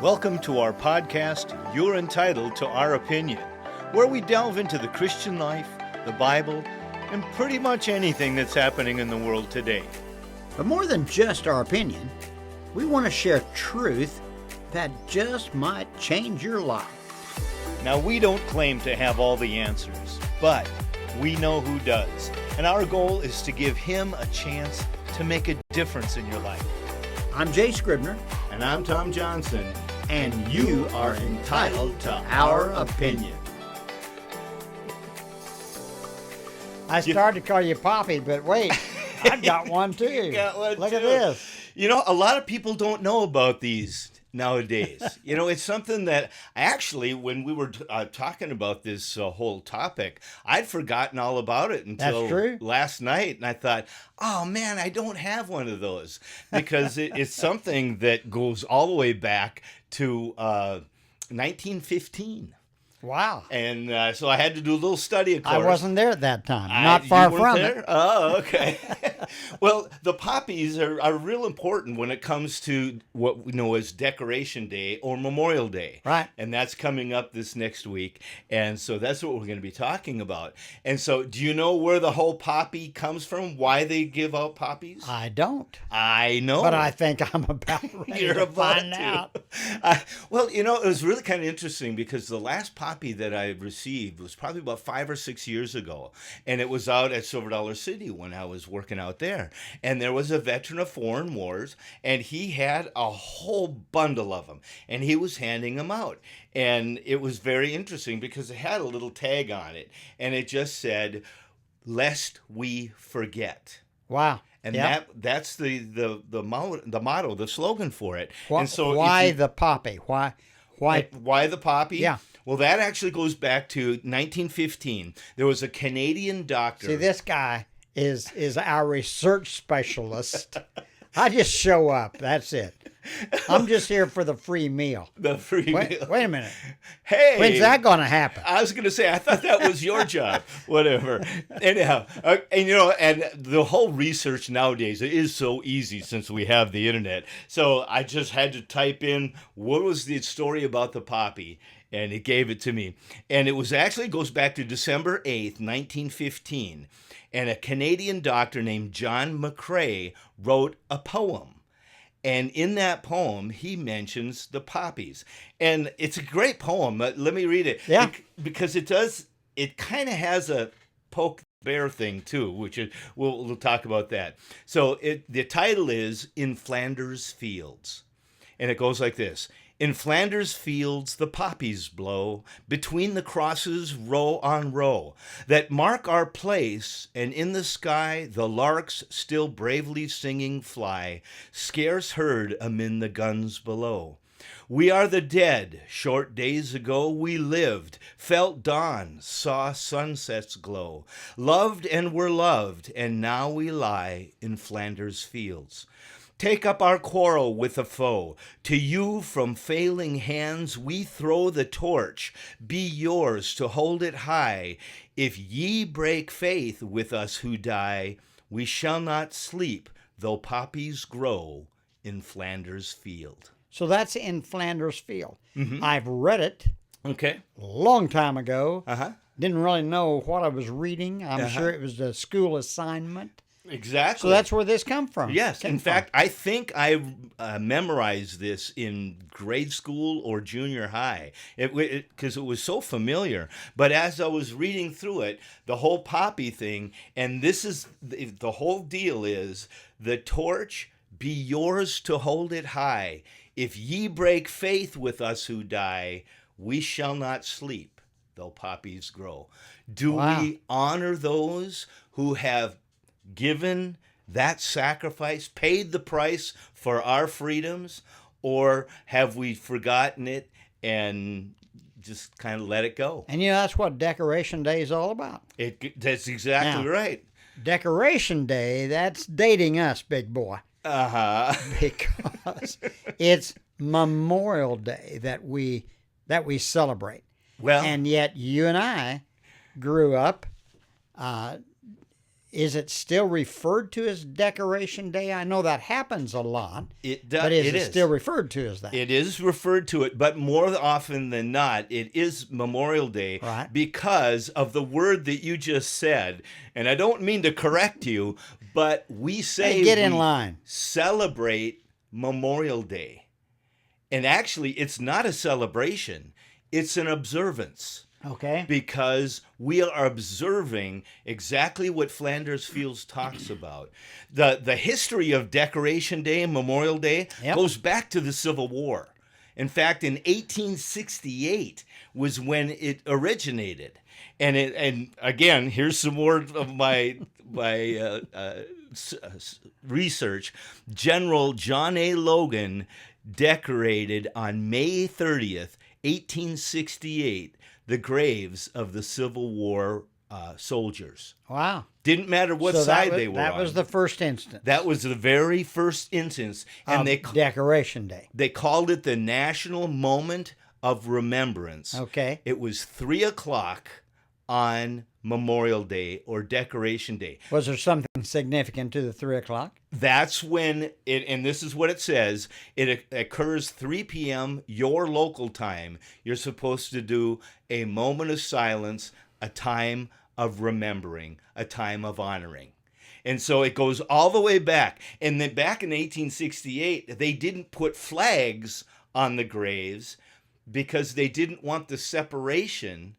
Welcome to our podcast, You're Entitled to Our Opinion, where we delve into the Christian life, the Bible, and pretty much anything that's happening in the world today. But more than just our opinion, we want to share truth that just might change your life. Now, we don't claim to have all the answers, but we know who does. And our goal is to give him a chance to make a difference in your life. I'm Jay Scribner. And I'm Tom Johnson. And you are entitled to our opinion. I started to call you Poppy, but wait, I've got one too. You got one Look too. at this. You know, a lot of people don't know about these nowadays. You know, it's something that actually, when we were talking about this whole topic, I'd forgotten all about it until last night. And I thought, oh man, I don't have one of those, because it's something that goes all the way back to 1915. Wow. And so I had to do a little study, of course. I wasn't there at that time. Not far from it. Oh, okay. Well, the poppies are real important when it comes to what we know as Decoration Day or Memorial Day. Right. And that's coming up this next week. And so that's what we're going to be talking about. And so do you know where the whole poppy comes from? Why they give out poppies? I don't. I know. But I think I'm about ready You're to about find out. Well, you know, it was really kind of interesting because the last poppy that I received was probably about 5 or 6 years ago. And it was out at Silver Dollar City when I was working out there. And there was a veteran of foreign wars, and he had a whole bundle of them, and he was handing them out. And it was very interesting because it had a little tag on it, and it just said, "Lest we forget." Wow. And that's the motto, the slogan for it. And so why the poppy? Why the poppy? Yeah. Well, that actually goes back to 1915. There was a Canadian doctor. See, this guy is our research specialist. I just show up. That's it. I'm just here for the free meal. The free meal. Wait a minute. Hey. When's that going to happen? I was going to say, I thought that was your job. Whatever. Anyhow, and you know, and the whole research nowadays, it is so easy since we have the internet. So I just had to type in, what was the story about the poppy? And it gave it to me. And it was actually goes back to December 8th, 1915. And a Canadian doctor named John McCrae wrote a poem. And in that poem, he mentions the poppies. And it's a great poem. Let me read it. Yeah. Because it kind of has a poke bear thing too, which is, we'll talk about that. So the title is In Flanders Fields. And it goes like this. In Flanders fields the poppies blow, between the crosses row on row, that mark our place, and in the sky the larks still bravely singing fly, scarce heard amid the guns below. We are the dead, short days ago we lived, felt dawn, saw sunsets glow, loved and were loved, and now we lie in Flanders fields. Take up our quarrel with the foe. To you from failing hands we throw the torch. Be yours to hold it high. If ye break faith with us who die, we shall not sleep, though poppies grow in Flanders field. So that's In Flanders Field. Mm-hmm. I've read it. Okay. A long time ago. Uh-huh. Didn't really know what I was reading. I'm sure it was a school assignment. Exactly. So that's where this come from. Yes. In fact, I think I memorized this in grade school or junior high because it was so familiar. But as I was reading through it, the whole poppy thing, and this is the whole deal is the torch be yours to hold it high. If ye break faith with us who die, we shall not sleep, though poppies grow. Do we honor those who have given that sacrifice, paid the price for our freedoms, or have we forgotten it and just kind of let it go? And you know, that's what Decoration Day is all about. That's exactly right. Decoration Day, that's dating us, big boy. Uh-huh. Because it's Memorial Day that we celebrate. Well, and yet you and I grew up is it still referred to as Decoration Day? I know that happens a lot. But is it still referred to as that? It is referred to it, but more often than not, it is Memorial Day because of the word that you just said. And I don't mean to correct you, but we say hey, get in line. Celebrate Memorial Day. And actually, it's not a celebration. It's an observance. Okay. Because we are observing exactly what Flanders Fields talks about. The history of Decoration Day and Memorial Day goes back to the Civil War. In fact, in 1868 was when it originated. And again, here's some more of my research. General John A. Logan decorated on May 30th, 1868, the graves of the Civil War soldiers. Wow. Didn't matter what side they were on. That was the first instance. That was the very first instance. And Decoration Day. They called it the National Moment of Remembrance. Okay. It was 3 o'clock on Memorial Day or Decoration Day. Was there something significant to the 3 o'clock? That's when and this is what it says, it occurs 3 p.m. your local time. You're supposed to do a moment of silence, a time of remembering, a time of honoring. And so it goes all the way back. And then back in 1868, they didn't put flags on the graves because they didn't want the separation,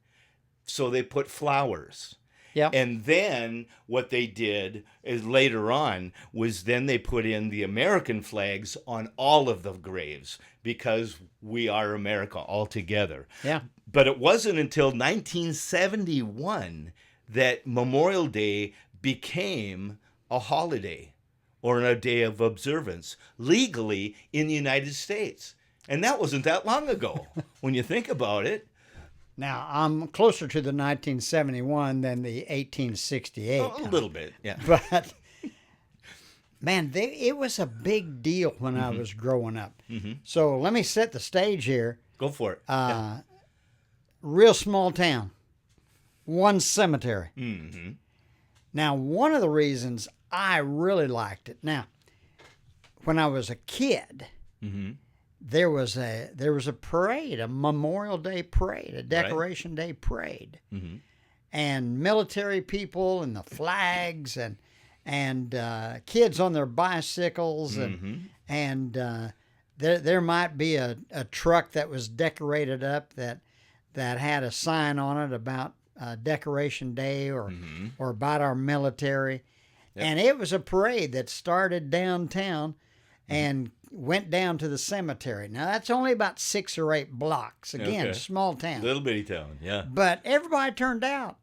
so they put flowers. Yeah. And then what they did is later on was then they put in the American flags on all of the graves because we are America all together. Yeah. But it wasn't until 1971 that Memorial Day became a holiday or a day of observance legally in the United States. And that wasn't that long ago when you think about it. Now, I'm closer to the 1971 than the 1868. A little bit, yeah. But, man, it was a big deal when I was growing up. Mm-hmm. So let me set the stage here. Go for it. Real small town. One cemetery. Mm-hmm. Now, one of the reasons I really liked it. Now, when I was a kid, there was a parade, a Memorial Day parade, a Decoration Day parade, and military people and the flags and kids on their bicycles and there might be a truck that was decorated up that had a sign on it about Decoration Day or about our military. Yep. And it was a parade that started downtown and went down to the cemetery. Now, that's only about 6 or 8 blocks. Again, small town. Little bitty town, yeah. But everybody turned out.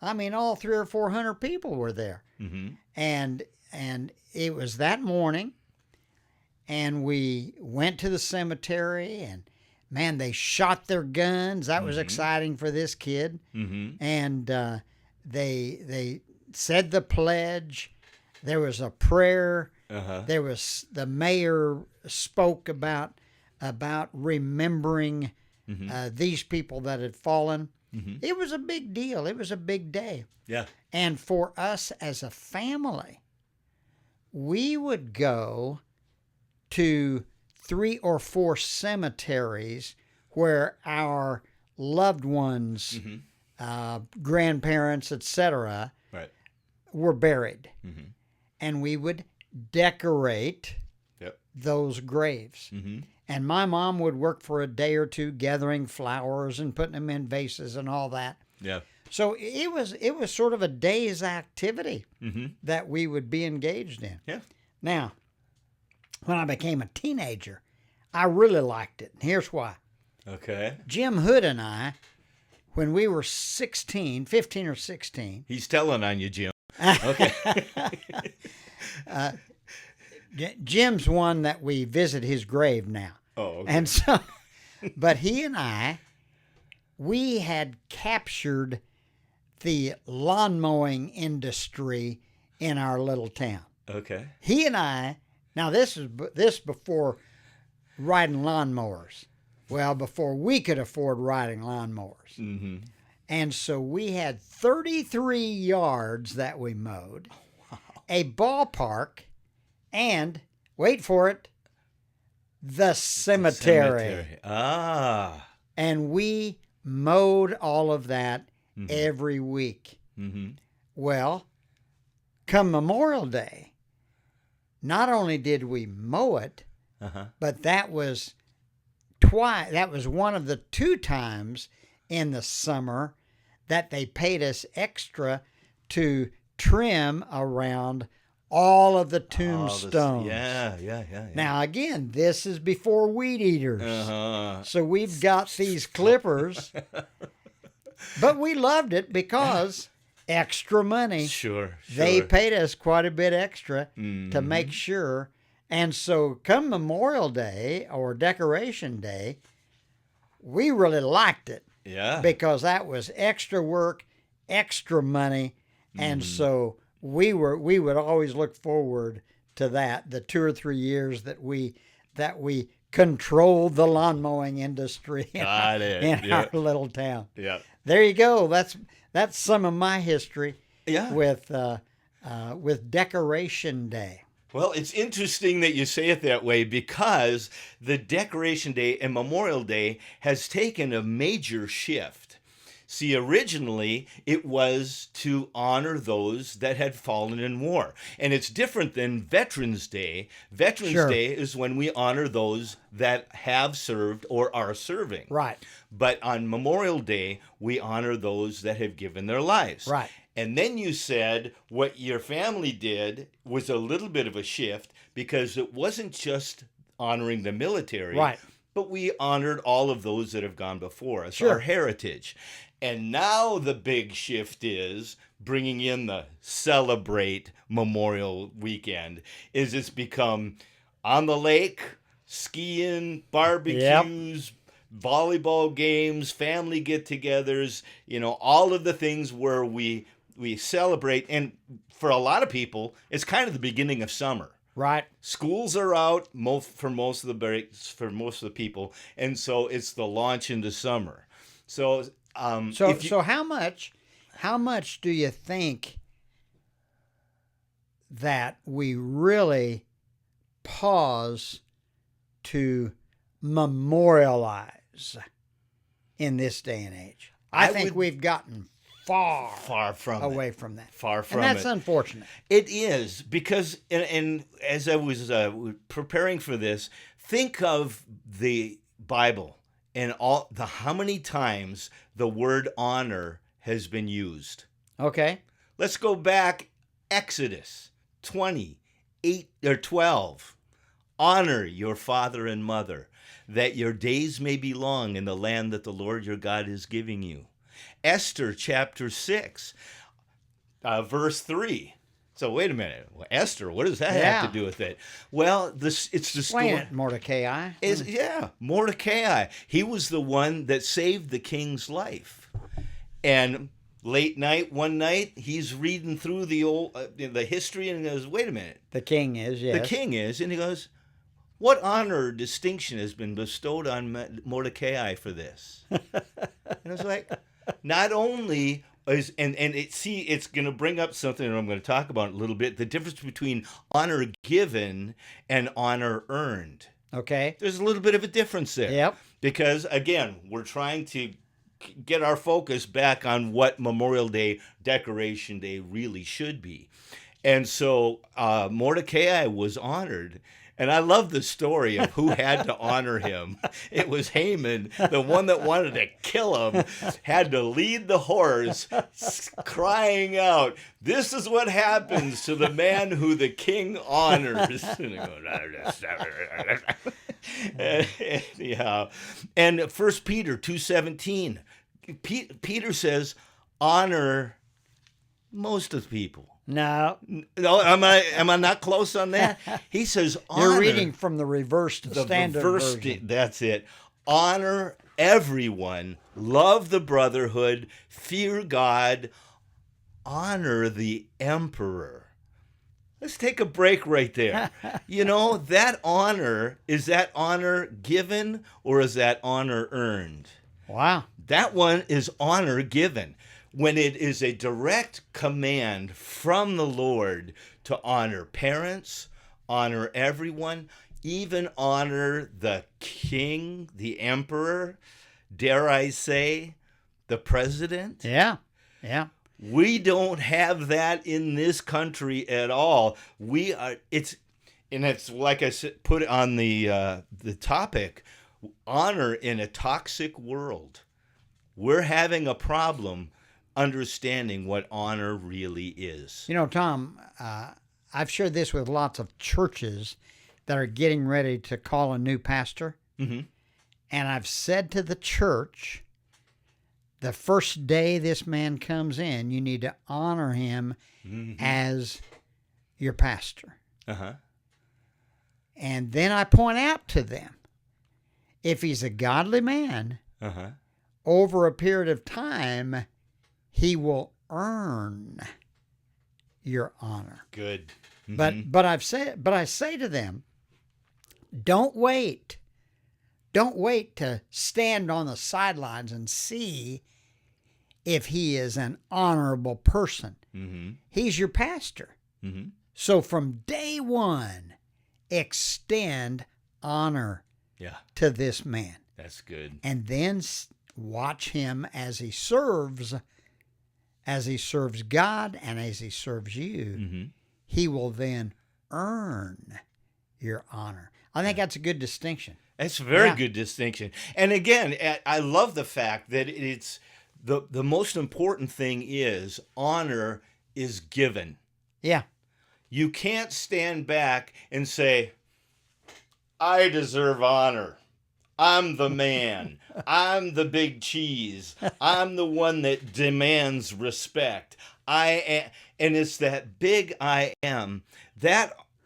I mean, all 300 or 400 people were there. And it was that morning, and we went to the cemetery, and man, they shot their guns. That was exciting for this kid. And they said the pledge. There was a prayer. There was the mayor spoke about remembering these people that had fallen. It was a big deal. It was a big day. Yeah. And for us as a family, we would go to 3 or 4 cemeteries where our loved ones, grandparents, etc., were buried. And we would decorate those graves. And my mom would work for a day or two gathering flowers and putting them in vases and all that. Yeah. So it was sort of a day's activity that we would be engaged in. Yeah. Now, when I became a teenager, I really liked it. And here's why. Okay. Jim Hood and I, when we were 15 or 16. He's telling on you, Jim. Okay. Jim's one that we visit his grave now. Oh, okay. And so, but he and I, we had captured the lawn mowing industry in our little town. Okay. He and I, now this before riding lawnmowers. Well, before we could afford riding lawnmowers. And so we had 33 yards that we mowed, a ballpark, and, wait for it, the cemetery. Ah. And we mowed all of that every week. Mm-hmm. Well, come Memorial Day, not only did we mow it, but that was twice. That was one of the 2 times in the summer that they paid us extra to trim around all of the tombstones. Yeah. Now, again, this is before weed eaters. Uh-huh. So we've got these clippers, but we loved it because extra money. Sure. They paid us quite a bit extra to make sure. And so come Memorial Day or Decoration Day, we really liked it. Yeah. Because that was extra work, extra money. And so we would always look forward to that, the 2 or 3 years that we controlled the lawn mowing industry in our little town. Yeah. There you go. That's some of my history Yeah. with Decoration Day. Well, it's interesting that you say it that way because the Decoration Day and Memorial Day has taken a major shift. See, originally it was to honor those that had fallen in war. And it's different than Veterans Day. Veterans Day is when we honor those that have served or are serving. Right. But on Memorial Day, we honor those that have given their lives. Right. And then you said what your family did was a little bit of a shift because it wasn't just honoring the military, right, but we honored all of those that have gone before us, our heritage. And now the big shift is bringing in the Celebrate Memorial Weekend. It's become on the lake, skiing, barbecues, volleyball games, family get-togethers, all of the things where we celebrate. And for a lot of people, it's kind of the beginning of summer. Right. Schools are out for most of the people, and so it's the launch into summer. So how much do you think that we really pause to memorialize in this day and age? I think we've gotten far from away from that. Far from and that's unfortunate. It is, because, and as I was preparing for this, think of the Bible and how many times the word honor has been used. Okay. Let's go back. Exodus 28 or 12. Honor your father and mother, that your days may be long in the land that the Lord your God is giving you. Esther chapter 6, verse 3. So wait a minute. Well, Esther, what does that have to do with it? Well, it's the story. Explain it, Mordecai. Mordecai. He was the one that saved the king's life. And late night, one night, he's reading through the history and he goes, wait a minute. The king is, yes. The king is, and he goes, what honor or distinction has been bestowed on Mordecai for this? And I was like, not only is, it's going to bring up something that I'm going to talk about in a little bit, the difference between honor given and honor earned. Okay. There's a little bit of a difference there. Yep. Because, again, we're trying to get our focus back on what Memorial Day, Decoration Day really should be. And so Mordecai was honored. And I love the story of who had to honor him. It was Haman, the one that wanted to kill him, had to lead the horse, crying out, this is what happens to the man who the king honors. And 1 Peter 2:17, Peter says, honor most of the people. No, am I not close on that? He says, honor. You're reading from the reversed standard version. That's it. Honor everyone, love the brotherhood, fear God, honor the emperor. Let's take a break right there. That honor, is that honor given or is that honor earned? Wow. That one is honor given. When it is a direct command from the Lord to honor parents, honor everyone, even honor the king, the emperor, dare I say, the president. Yeah. Yeah. We don't have that in this country at all. It's like I said, put on the topic, honor in a toxic world. We're having a problem understanding what honor really is. You know, Tom, I've shared this with lots of churches that are getting ready to call a new pastor. Mm-hmm. And I've said to the church, the first day this man comes in, you need to honor him as your pastor. Uh-huh. And then I point out to them, if he's a godly man, over a period of time, he will earn your honor. Good. Mm-hmm. But I say to them, don't wait. Don't wait to stand on the sidelines and see if he is an honorable person. Mm-hmm. He's your pastor. Mm-hmm. So from day one, extend honor to this man. That's good. And then watch him as he serves God and as he serves you. He will then earn your honor. I think that's a good distinction. That's a very good distinction. And again, I love the fact that it's the most important thing is honor is given. Yeah. You can't stand back and say, I deserve honor. I'm the man. I'm the big cheese. I'm the one that demands respect. And it's that big I am.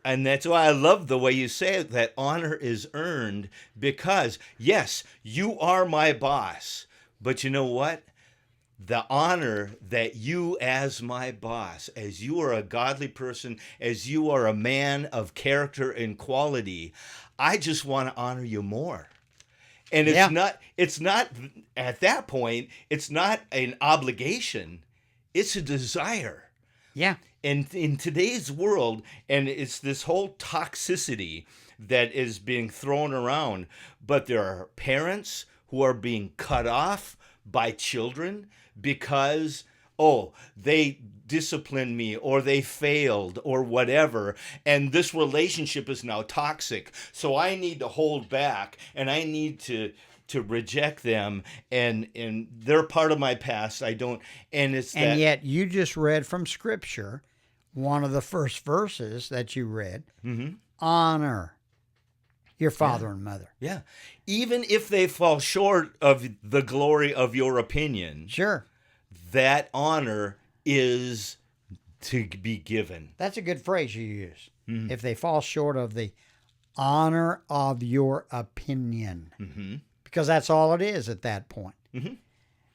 And that's why I love the way you say it, that honor is earned because, yes, you are my boss. But you know what? The honor that you as my boss, as you are a godly person, as you are a man of character and quality, I just want to honor you more. And it's not at that point, it's not an obligation. It's a desire. Yeah. And in today's world, and it's this whole toxicity that is being thrown around, but there are parents who are being cut off by children because, they disciplined me or they failed or whatever, and this relationship is now toxic. So I need to hold back and I need to reject them, and they're part of my past. I don't, and it's that. And yet you just read from Scripture, one of the first verses that you read, honor your father and mother. Yeah. Even if they fall short of the glory of your opinion. Sure. That honor is to be given. That's a good phrase you use. If they fall short of the honor of your opinion. Because that's all it is at that point.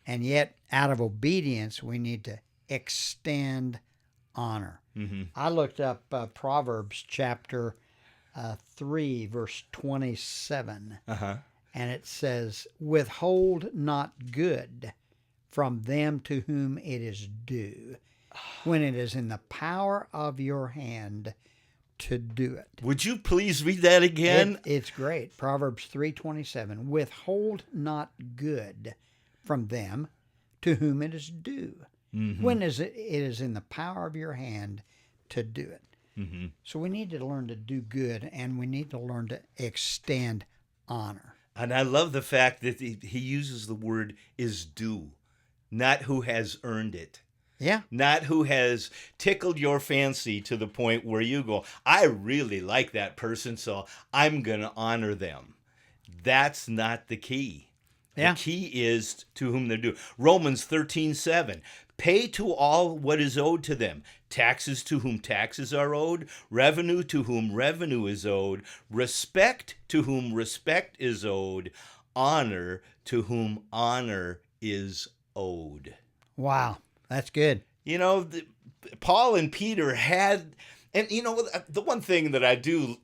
And yet, out of obedience, we need to extend honor. I looked up Proverbs chapter 3, verse 27. And it says, withhold not good from them to whom it is due, when it is in the power of your hand to do it. Would you please read that again? It's great. Proverbs 3:27. Withhold not good from them to whom it is due, when it is in the power of your hand to do it. So we need to learn to do good, and we need to learn to extend honor. And I love the fact that he uses the word is due, not who has earned it. Yeah. Not who has tickled your fancy to the point where you go, I really like that person, so I'm going to honor them. That's not the key. Yeah. The key is to whom they're due. Romans 13:7. Pay to all what is owed to them. Taxes to whom taxes are owed. Revenue to whom revenue is owed. Respect to whom respect is owed. Honor to whom honor is owed. Wow. That's good. You know, Paul and Peter had, and you know, the one thing that I do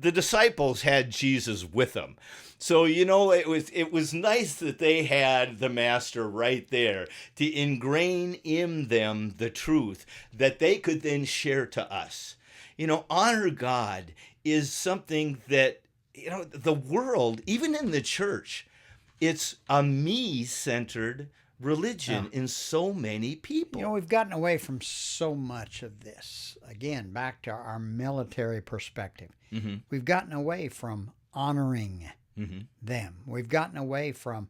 the disciples had Jesus with them. So, it was nice that they had the master right there to ingrain in them the truth that they could then share to us. Honor God is something that, the world, even in the church, it's a me-centered religion in so many people. We've gotten away from so much of this. Again, back to our military perspective. Mm-hmm. We've gotten away from honoring them. We've gotten away from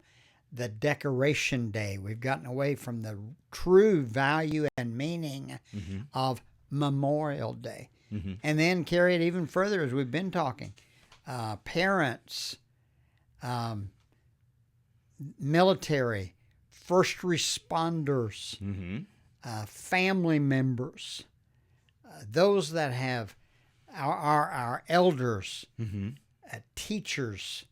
the decoration day. We've gotten away from the true value and meaning of Memorial Day. Mm-hmm. And then carry it even further, as we've been talking. Parents, military, first responders, family members, those that have our elders, teachers.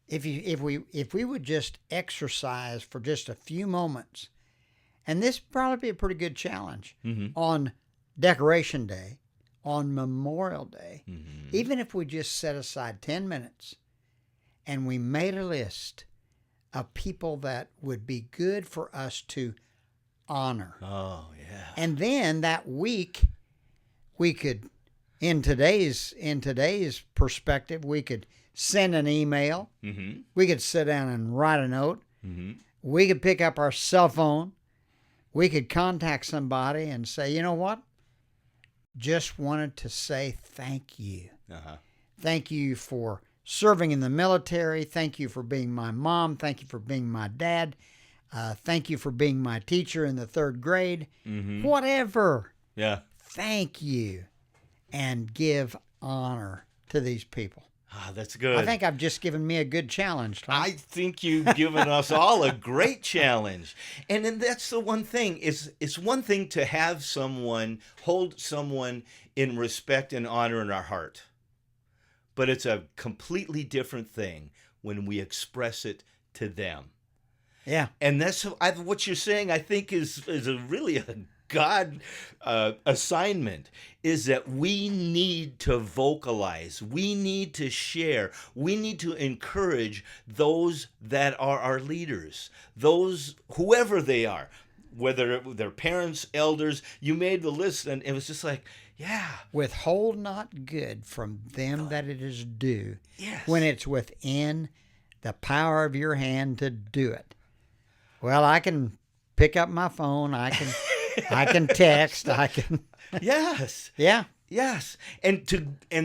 If we would just exercise for just a few moments, and this would probably be a pretty good challenge on Decoration Day, on Memorial Day, even if we just set aside 10 minutes and we made a list of people that would be good for us to honor. Oh, yeah. And then that week, we could, in today's perspective, we could send an email. We could sit down and write a note. We could pick up our cell phone. We could contact somebody and say, you know what? Just wanted to say thank you. Thank you for serving in the military. Thank you for being my mom. Thank you for being my dad. Thank you for being my teacher in the 3rd grade. Whatever. Yeah. Thank you. And give honor to these people. That's good. I think I've just given me a good challenge, Tom. I think you've given us all a great challenge. And then that's the one thing. It's one thing to have someone, hold someone in respect and honor in our heart. But it's a completely different thing when we express it to them. Yeah. And that's what you're saying, I think, is really a God assignment, is that we need to vocalize, we need to share, we need to encourage those that are our leaders, those, whoever they are, whether they're parents, elders. You made the list, and it was just like, yeah. Withhold not good from them that it is due, Yes. when it's within the power of your hand to do it. Well, I can pick up my phone, I can text, I can. Yes. Yeah. Yes. And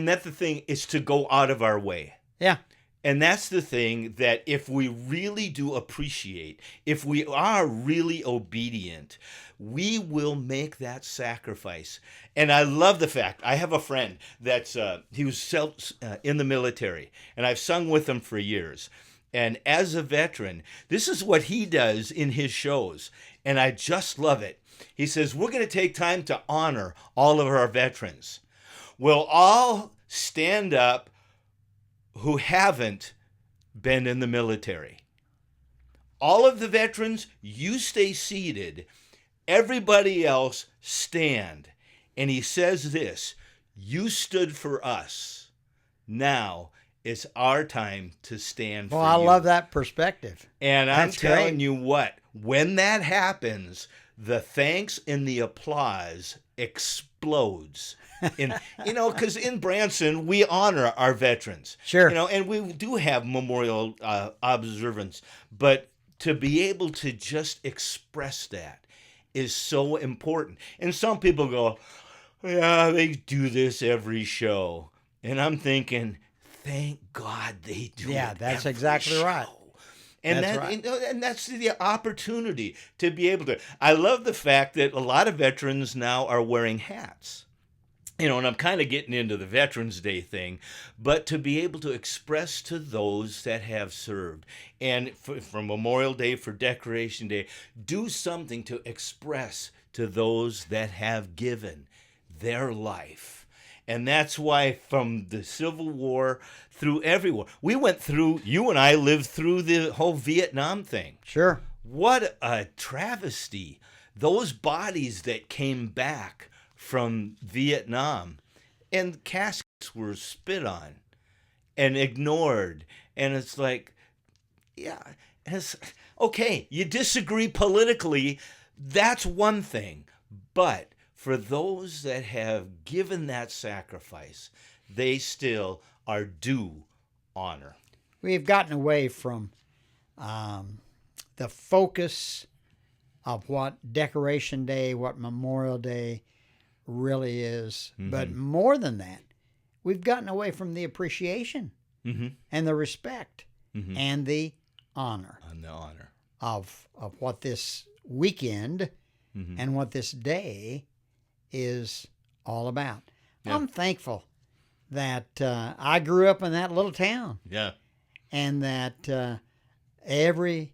that's the thing, is to go out of our way. Yeah. And that's the thing, that if we really do appreciate, if we are really obedient, we will make that sacrifice. And I love the fact, I have a friend that's, he was in the military, and I've sung with him for years. And as a veteran, this is what he does in his shows. And I just love it. He says, we're going to take time to honor all of our veterans. We'll all stand up who haven't been in the military. All of the veterans, you stay seated. Everybody else, stand. And he says this, you stood for us. Now it's our time to stand for you. Well, I love that perspective. And I'm That's telling great. you what, when that happens, the thanks and the applause explodes. Because in Branson, we honor our veterans. Sure. And we do have memorial observance. But to be able to just express that is so important. And some people go, yeah, they do this every show. And I'm thinking, thank God they do it. Yeah, that's every exactly right. show. And That's and that's the opportunity to be able to. I love the fact that a lot of veterans now are wearing hats. And I'm kind of getting into the Veterans Day thing, but to be able to express to those that have served, and for Memorial Day, for Decoration Day, do something to express to those that have given their life. And that's why from the Civil War through everywhere, we went through, you and I lived through the whole Vietnam thing. Sure. What a travesty. Those bodies that came back from Vietnam, and caskets were spit on and ignored. And it's like, yeah, okay, you disagree politically, that's one thing. But for those that have given that sacrifice, they still are due honor. We've gotten away from the focus of what Decoration Day, what Memorial Day really is. Mm-hmm. But more than that, we've gotten away from the appreciation and the respect and the honor. And the honor. Of what this weekend and what this day is all about. Yeah. I'm thankful that I grew up in that little town. Yeah. And that every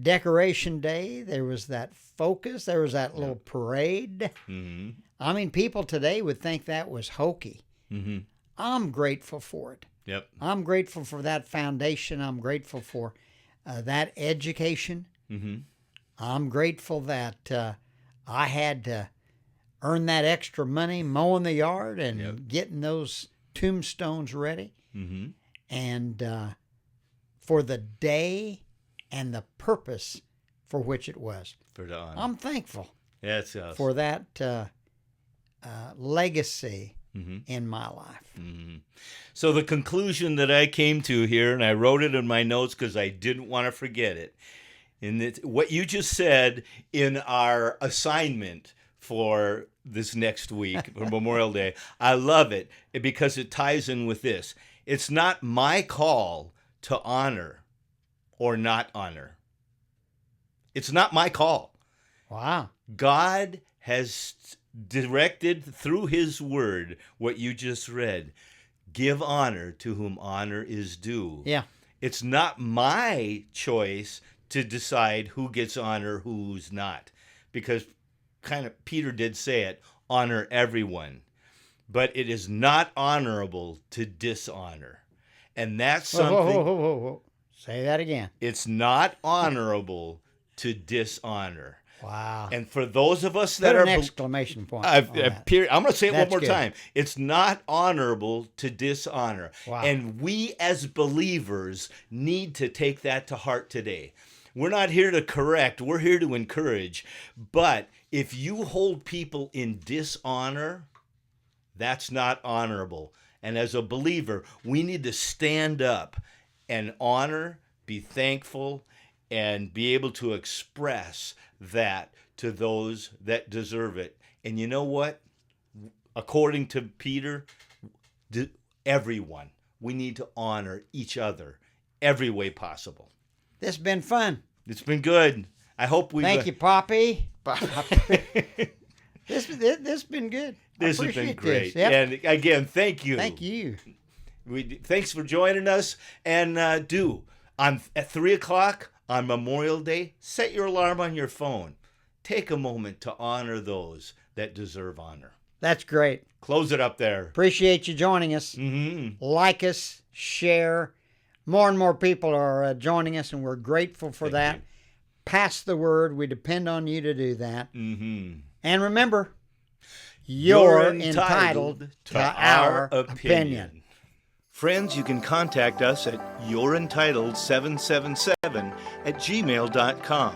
Decoration Day, there was that focus, there was that little parade. Mm-hmm. I mean, people today would think that was hokey. Mm-hmm. I'm grateful for it. Yep. I'm grateful for that foundation. I'm grateful for that education. Mm-hmm. I'm grateful that I had to earn that extra money mowing the yard and getting those tombstones ready. Mm-hmm. And for the day and the purpose for which it was. For the honor. I'm thankful for that legacy in my life. Mm-hmm. So the conclusion that I came to here, and I wrote it in my notes because I didn't want to forget it, and what you just said in our assignment for this next week, for Memorial Day, I love it because it ties in with this. It's not my call to honor or not honor. It's not my call. Wow. God has directed through his word what you just read. Give honor to whom honor is due. Yeah. It's not my choice to decide who gets honor, who's not. Because kind of Peter did say it, honor everyone. But it is not honorable to dishonor. And that's something... Whoa. Say that again. It's not honorable to dishonor. Wow. And for those of us that Put are... an exclamation point. I'm going to say it one more good. time. It's not honorable to dishonor. Wow. And we as believers need to take that to heart today. We're not here to correct. We're here to encourage. But if you hold people in dishonor, that's not honorable. And as a believer, we need to stand up and honor, be thankful, and be able to express that to those that deserve it. And you know what? According to Peter, everyone, we need to honor each other every way possible. This has been fun. It's been good. I hope we... Thank you, Poppy. This has been good. This has been great. Yep. And again, thank you. Thank you. Thanks for joining us. And at 3 o'clock on Memorial Day, set your alarm on your phone. Take a moment to honor those that deserve honor. That's great. Close it up there. Appreciate you joining us. Mm-hmm. Like us, share. More and more people are joining us, and we're grateful for that. You. Pass the word. We depend on you to do that. Mm-hmm. And remember, you're entitled to our opinion. Friends, you can contact us at yourentitled777@gmail.com.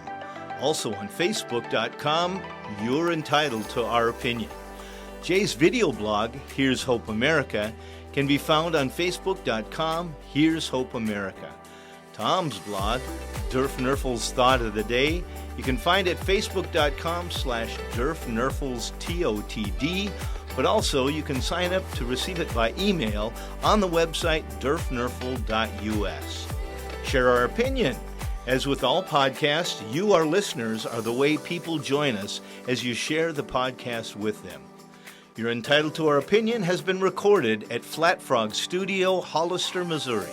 Also on Facebook.com, You're Entitled to Our Opinion. Jay's video blog, Here's Hope America, can be found on Facebook.com, Here's Hope America. Tom's blog, Durf Nerfel's Thought of the Day, you can find at facebook.com/DurfNerfelsTOTD, but also you can sign up to receive it by email on the website durfnerfel.us. Share our opinion. As with all podcasts, you, our listeners, are the way people join us as you share the podcast with them. You're Entitled to Our Opinion has been recorded at Flat Frog Studio, Hollister, Missouri.